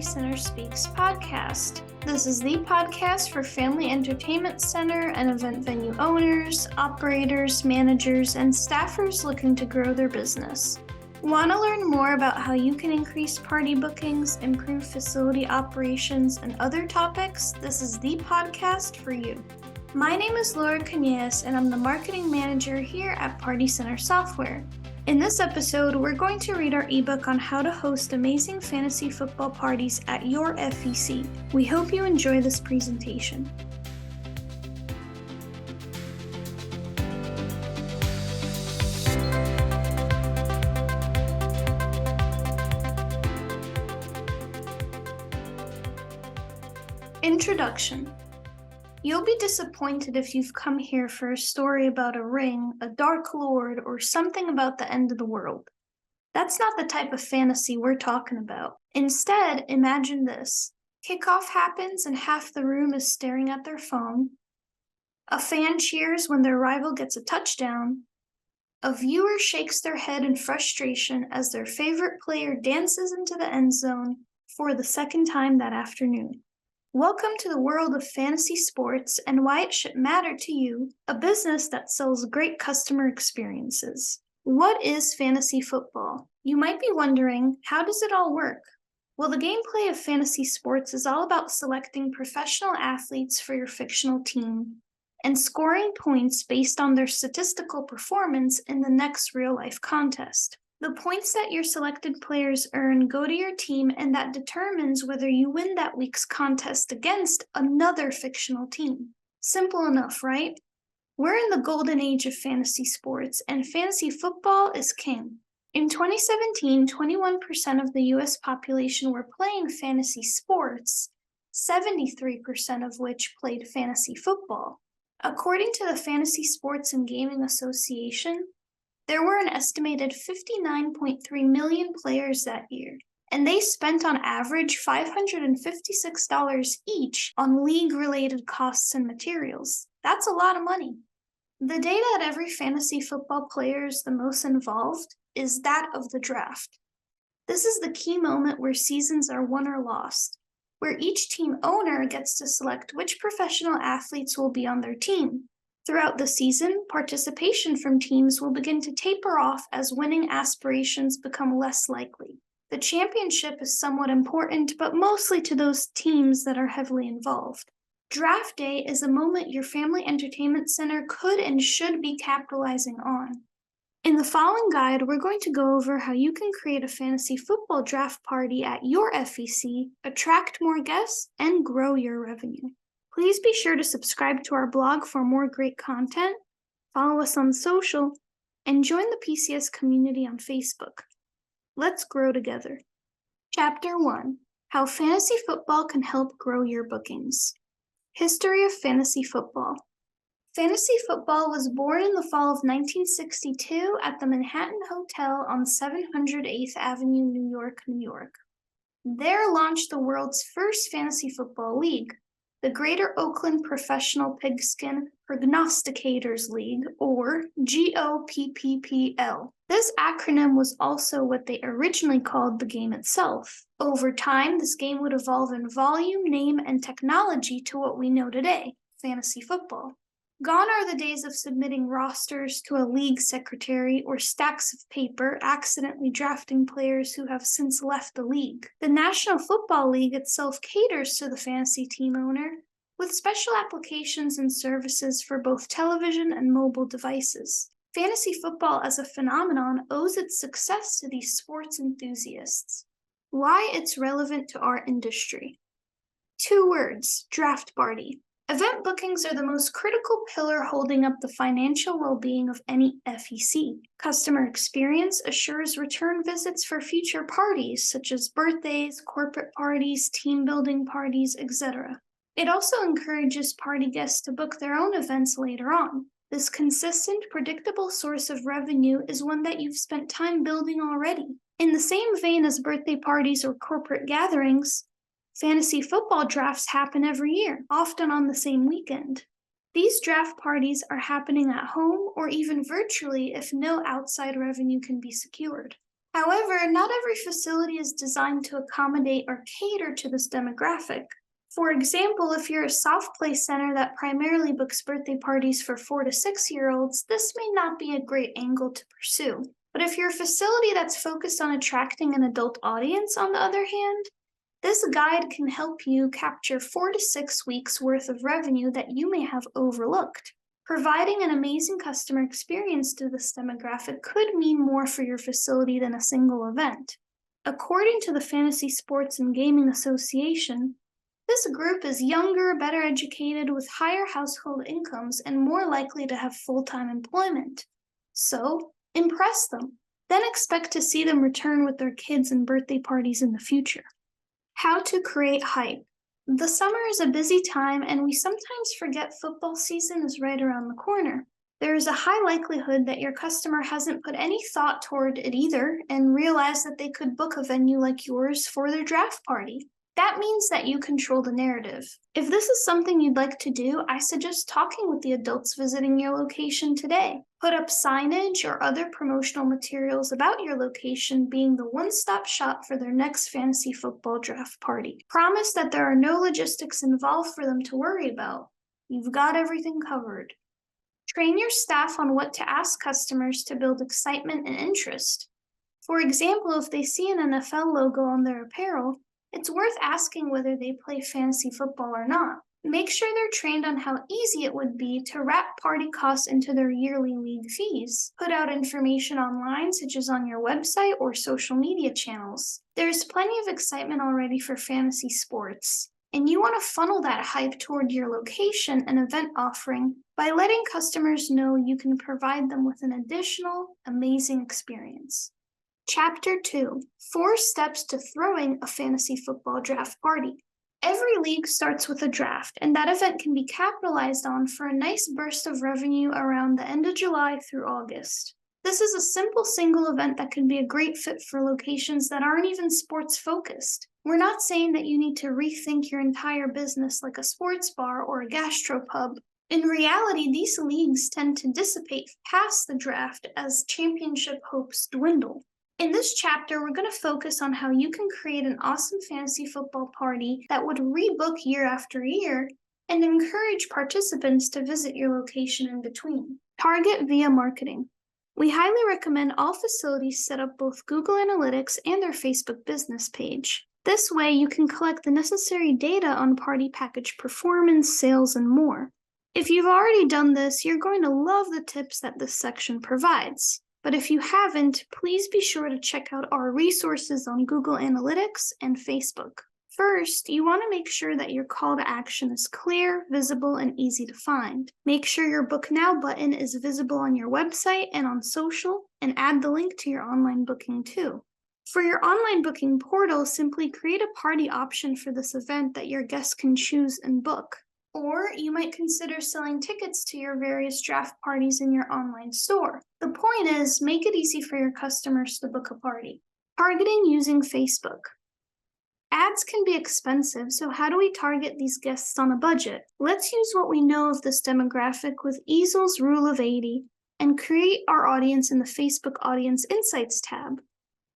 Party Center Speaks podcast. This is the podcast for family entertainment center and event venue owners, operators, managers, and staffers looking to grow their business. Want to learn more about how you can increase party bookings, improve facility operations, and other topics? This is the podcast for you. My name is Laura Cañas, and I'm the marketing manager here at Party Center Software. In this episode, we're going to read our ebook on how to host amazing fantasy football parties at your FEC. We hope you enjoy this presentation. Introduction. You'll be disappointed if you've come here for a story about a ring, a dark lord, or something about the end of the world. That's not the type of fantasy we're talking about. Instead, imagine this. Kickoff happens and half the room is staring at their phone. A fan cheers when their rival gets a touchdown. A viewer shakes their head in frustration as their favorite player dances into the end zone for the second time that afternoon. Welcome to the world of fantasy sports and why it should matter to you, a business that sells great customer experiences. What is fantasy football? You might be wondering, how does it all work? Well, the gameplay of fantasy sports is all about selecting professional athletes for your fictional team and scoring points based on their statistical performance in the next real-life contest. The points that your selected players earn go to your team, and that determines whether you win that week's contest against another fictional team. Simple enough, right? We're in the golden age of fantasy sports, and fantasy football is king. In 2017, 21% of the US population were playing fantasy sports, 73% of which played fantasy football. According to the Fantasy Sports and Gaming Association, there were an estimated 59.3 million players that year, and they spent on average $556 each on league-related costs and materials. That's a lot of money. The day that every fantasy football player is the most involved is that of the draft. This is the key moment where seasons are won or lost, where each team owner gets to select which professional athletes will be on their team. Throughout the season, participation from teams will begin to taper off as winning aspirations become less likely. The championship is somewhat important, but mostly to those teams that are heavily involved. Draft day is a moment your family entertainment center could and should be capitalizing on. In the following guide, we're going to go over how you can create a fantasy football draft party at your FEC, attract more guests, and grow your revenue. Please be sure to subscribe to our blog for more great content, follow us on social, and join the PCS community on Facebook. Let's grow together. Chapter 1. How Fantasy Football Can Help Grow Your Bookings. History of Fantasy Football. Fantasy football was born in the fall of 1962 at the Manhattan Hotel on 708th Avenue, New York, New York. There launched the world's first fantasy football league, the Greater Oakland Professional Pigskin Prognosticators League, or GOPPPL. This acronym was also what they originally called the game itself. Over time, this game would evolve in volume, name, and technology to what we know today, fantasy football. Gone are the days of submitting rosters to a league secretary or stacks of paper accidentally drafting players who have since left the league. The National Football League itself caters to the fantasy team owner, with special applications and services for both television and mobile devices. Fantasy football as a phenomenon owes its success to these sports enthusiasts. Why it's relevant to our industry. 2 words, draft party. Event bookings are the most critical pillar holding up the financial well-being of any FEC. Customer experience assures return visits for future parties, such as birthdays, corporate parties, team-building parties, etc. It also encourages party guests to book their own events later on. This consistent, predictable source of revenue is one that you've spent time building already. In the same vein as birthday parties or corporate gatherings, fantasy football drafts happen every year, often on the same weekend. These draft parties are happening at home or even virtually if no outside revenue can be secured. However, not every facility is designed to accommodate or cater to this demographic. For example, if you're a soft play center that primarily books birthday parties for 4 to 6 year olds, this may not be a great angle to pursue. But if you're a facility that's focused on attracting an adult audience, on the other hand, this guide can help you capture 4 to 6 weeks worth of revenue that you may have overlooked. Providing an amazing customer experience to this demographic could mean more for your facility than a single event. According to the Fantasy Sports and Gaming Association, this group is younger, better educated, with higher household incomes, and more likely to have full-time employment. So, impress them. Then expect to see them return with their kids and birthday parties in the future. How to create hype. The summer is a busy time, and we sometimes forget football season is right around the corner. There is a high likelihood that your customer hasn't put any thought toward it either and realized that they could book a venue like yours for their draft party. That means that you control the narrative. If this is something you'd like to do, I suggest talking with the adults visiting your location today. Put up signage or other promotional materials about your location being the one-stop shop for their next fantasy football draft party. Promise that there are no logistics involved for them to worry about. You've got everything covered. Train your staff on what to ask customers to build excitement and interest. For example, if they see an NFL logo on their apparel, it's worth asking whether they play fantasy football or not. Make sure they're trained on how easy it would be to wrap party costs into their yearly league fees. Put out information online, such as on your website or social media channels. There's plenty of excitement already for fantasy sports, and you want to funnel that hype toward your location and event offering by letting customers know you can provide them with an additional, amazing experience. Chapter 2: 4 Steps to Throwing a Fantasy Football Draft Party. Every league starts with a draft, and that event can be capitalized on for a nice burst of revenue around the end of July through August. This is a simple single event that can be a great fit for locations that aren't even sports focused. We're not saying that you need to rethink your entire business like a sports bar or a gastropub. In reality, these leagues tend to dissipate past the draft as championship hopes dwindle. In this chapter, we're going to focus on how you can create an awesome fantasy football party that would rebook year after year and encourage participants to visit your location in between. Target via marketing. We highly recommend all facilities set up both Google Analytics and their Facebook business page. This way, you can collect the necessary data on party package performance, sales, and more. If you've already done this, you're going to love the tips that this section provides. But if you haven't, please be sure to check out our resources on Google Analytics and Facebook. First, you want to make sure that your call to action is clear, visible, and easy to find. Make sure your Book Now button is visible on your website and on social, and add the link to your online booking too. For your online booking portal, simply create a party option for this event that your guests can choose and book. Or you might consider selling tickets to your various draft parties in your online store. The point is, make it easy for your customers to book a party. Targeting using Facebook. Ads can be expensive, so how do we target these guests on a budget? Let's use what we know of this demographic with Easel's Rule of 80 and create our audience in the Facebook Audience Insights tab.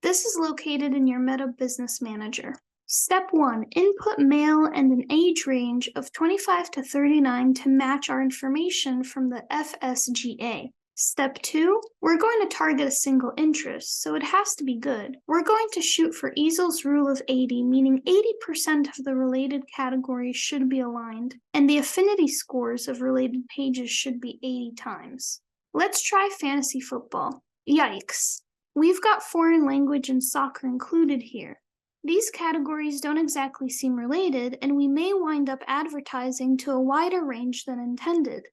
This is located in your Meta Business Manager. Step 1. Input male and an age range of 25 to 39 to match our information from the FSGA. Step 2. We're going to target a single interest, so it has to be good. We're going to shoot for Easel's Rule of 80, meaning 80% of the related categories should be aligned, and the affinity scores of related pages should be 80 times. Let's try fantasy football. Yikes. We've got foreign language and soccer included here. These categories don't exactly seem related, and we may wind up advertising to a wider range than intended.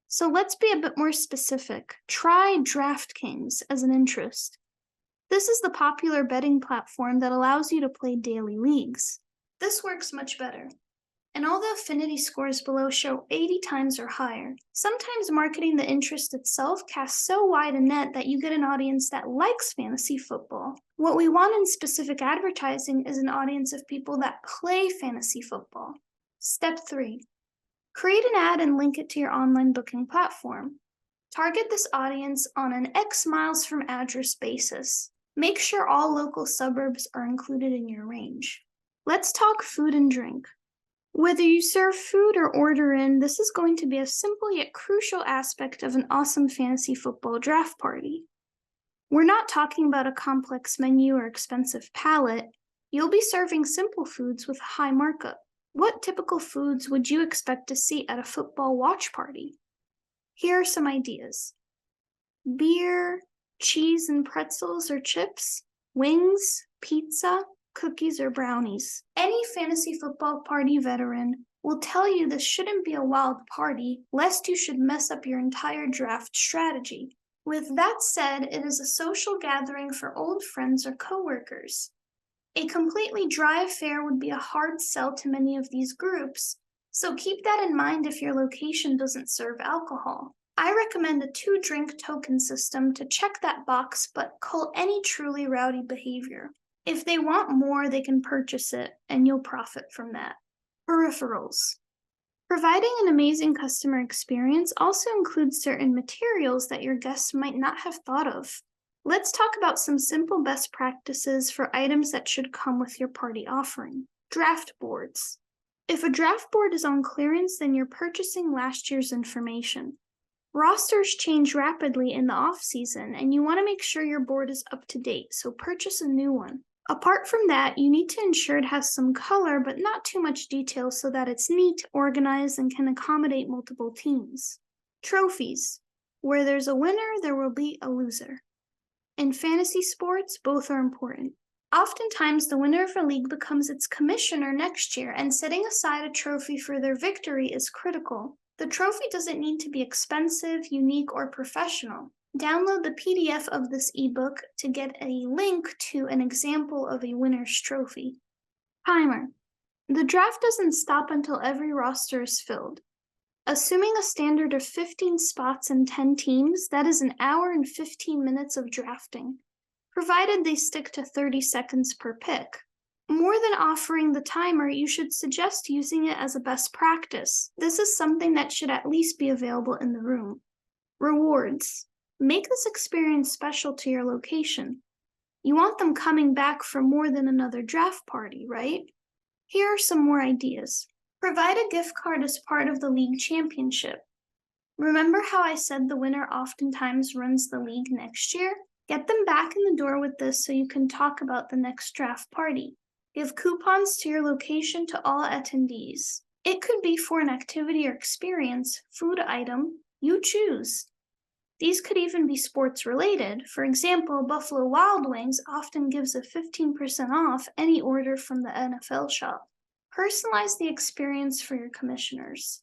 So let's be a bit more specific. Try DraftKings as an interest. This is the popular betting platform that allows you to play daily leagues. This works much better. And all the affinity scores below show 80 times or higher. Sometimes marketing the interest itself casts so wide a net that you get an audience that likes fantasy football. What we want in specific advertising is an audience of people that play fantasy football. Step 3. Create an ad and link it to your online booking platform. Target this audience on an X miles from address basis. Make sure all local suburbs are included in your range. Let's talk food and drink. Whether you serve food or order in, this is going to be a simple yet crucial aspect of an awesome fantasy football draft party. We're not talking about a complex menu or expensive palette. You'll be serving simple foods with high markup. What typical foods would you expect to see at a football watch party? Here are some ideas. Beer, cheese and pretzels or chips, wings, pizza, cookies or brownies. Any fantasy football party veteran will tell you this shouldn't be a wild party, lest you should mess up your entire draft strategy. With that said, it is a social gathering for old friends or coworkers. A completely dry affair would be a hard sell to many of these groups, so keep that in mind if your location doesn't serve alcohol. I recommend a 2-drink token system to check that box but cull any truly rowdy behavior. If they want more, they can purchase it, and you'll profit from that. Peripherals. Providing an amazing customer experience also includes certain materials that your guests might not have thought of. Let's talk about some simple best practices for items that should come with your party offering. Draft boards. If a draft board is on clearance, then you're purchasing last year's information. Rosters change rapidly in the off-season, and you want to make sure your board is up to date, so purchase a new one. Apart from that, you need to ensure it has some color but not too much detail so that it's neat, organized, and can accommodate multiple teams. Trophies. Where there's a winner, there will be a loser. In fantasy sports, both are important. Oftentimes, the winner of a league becomes its commissioner next year, and setting aside a trophy for their victory is critical. The trophy doesn't need to be expensive, unique, or professional. Download the PDF of this ebook to get a link to an example of a winner's trophy. Timer. The draft doesn't stop until every roster is filled. Assuming a standard of 15 spots and 10 teams, that is an hour and 15 minutes of drafting, provided they stick to 30 seconds per pick. More than offering the timer, you should suggest using it as a best practice. This is something that should at least be available in the room. Rewards. Make this experience special to your location. You want them coming back for more than another draft party, right? Here are some more ideas. Provide a gift card as part of the league championship. Remember how I said the winner oftentimes runs the league next year? Get them back in the door with this so you can talk about the next draft party. Give coupons to your location to all attendees. It could be for an activity or experience, food item, you choose. These could even be sports related. For example, Buffalo Wild Wings often gives a 15% off any order from the NFL shop. Personalize the experience for your commissioners.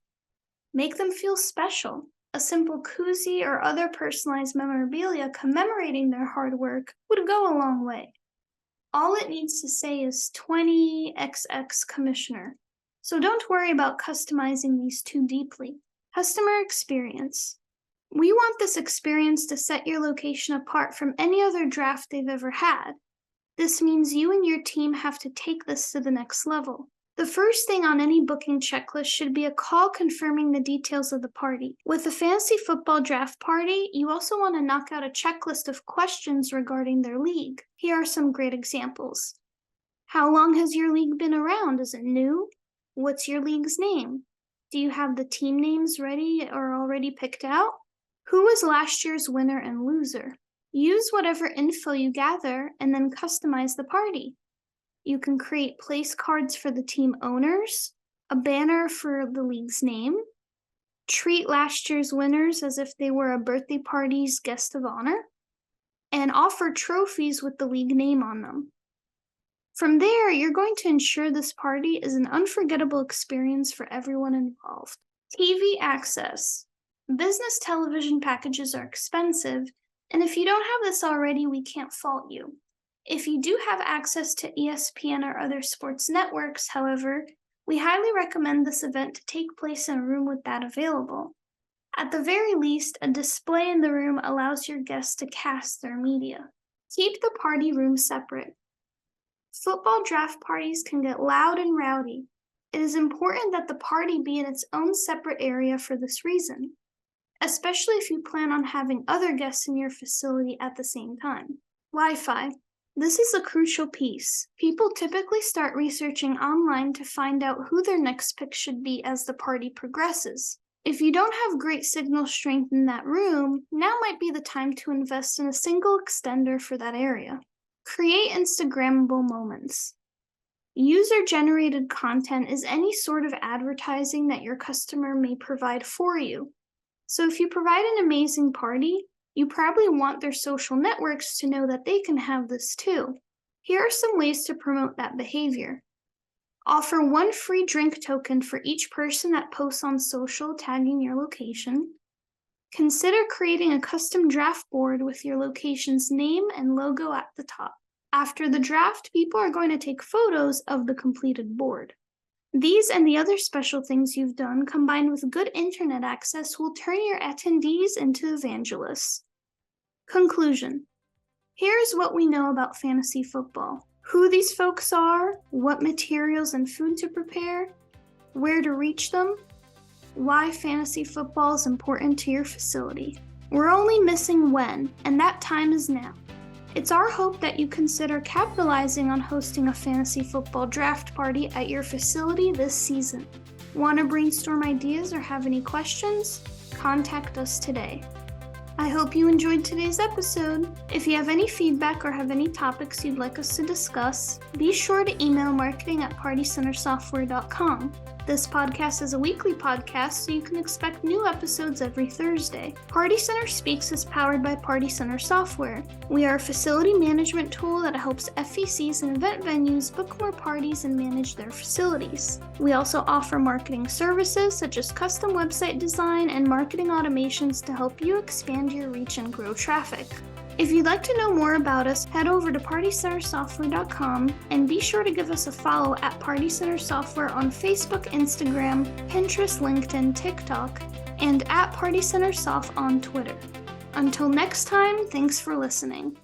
Make them feel special. A simple koozie or other personalized memorabilia commemorating their hard work would go a long way. All it needs to say is 20XX Commissioner. So don't worry about customizing these too deeply. Customer experience. We want this experience to set your location apart from any other draft they've ever had. This means you and your team have to take this to the next level. The first thing on any booking checklist should be a call confirming the details of the party. With a fantasy football draft party, you also want to knock out a checklist of questions regarding their league. Here are some great examples. How long has your league been around? Is it new? What's your league's name? Do you have the team names ready or already picked out? Who was last year's winner and loser? Use whatever info you gather and then customize the party. You can create place cards for the team owners, a banner for the league's name, treat last year's winners as if they were a birthday party's guest of honor, and offer trophies with the league name on them. From there, you're going to ensure this party is an unforgettable experience for everyone involved. TV access. Business television packages are expensive, and if you don't have this already, we can't fault you. If you do have access to ESPN or other sports networks, however, we highly recommend this event to take place in a room with that available. At the very least, a display in the room allows your guests to cast their media. Keep the party room separate. Football draft parties can get loud and rowdy. It is important that the party be in its own separate area for this reason, especially if you plan on having other guests in your facility at the same time. Wi-Fi. This is a crucial piece. People typically start researching online to find out who their next pick should be as the party progresses. If you don't have great signal strength in that room, now might be the time to invest in a single extender for that area. Create Instagrammable moments. User-generated content is any sort of advertising that your customer may provide for you. So if you provide an amazing party, you probably want their social networks to know that they can have this too. Here are some ways to promote that behavior. Offer 1 free drink token for each person that posts on social tagging your location. Consider creating a custom draft board with your location's name and logo at the top. After the draft, people are going to take photos of the completed board. These and the other special things you've done, combined with good internet access, will turn your attendees into evangelists. Conclusion. Here's what we know about fantasy football. Who these folks are, what materials and food to prepare, where to reach them, why fantasy football is important to your facility. We're only missing when, and that time is now. It's our hope that you consider capitalizing on hosting a fantasy football draft party at your facility this season. Want to brainstorm ideas or have any questions? Contact us today. I hope you enjoyed today's episode. If you have any feedback or have any topics you'd like us to discuss, be sure to email marketing@partycentersoftware.com. This podcast is a weekly podcast, so you can expect new episodes every Thursday. Party Center Speaks is powered by Party Center Software. We are a facility management tool that helps FECs and event venues book more parties and manage their facilities. We also offer marketing services such as custom website design and marketing automations to help you expand your reach and grow traffic. If you'd like to know more about us, head over to partycentersoftware.com and be sure to give us a follow at Party Center Software on Facebook, Instagram, Pinterest, LinkedIn, TikTok, and at Party Center Soft on Twitter. Until next time, thanks for listening.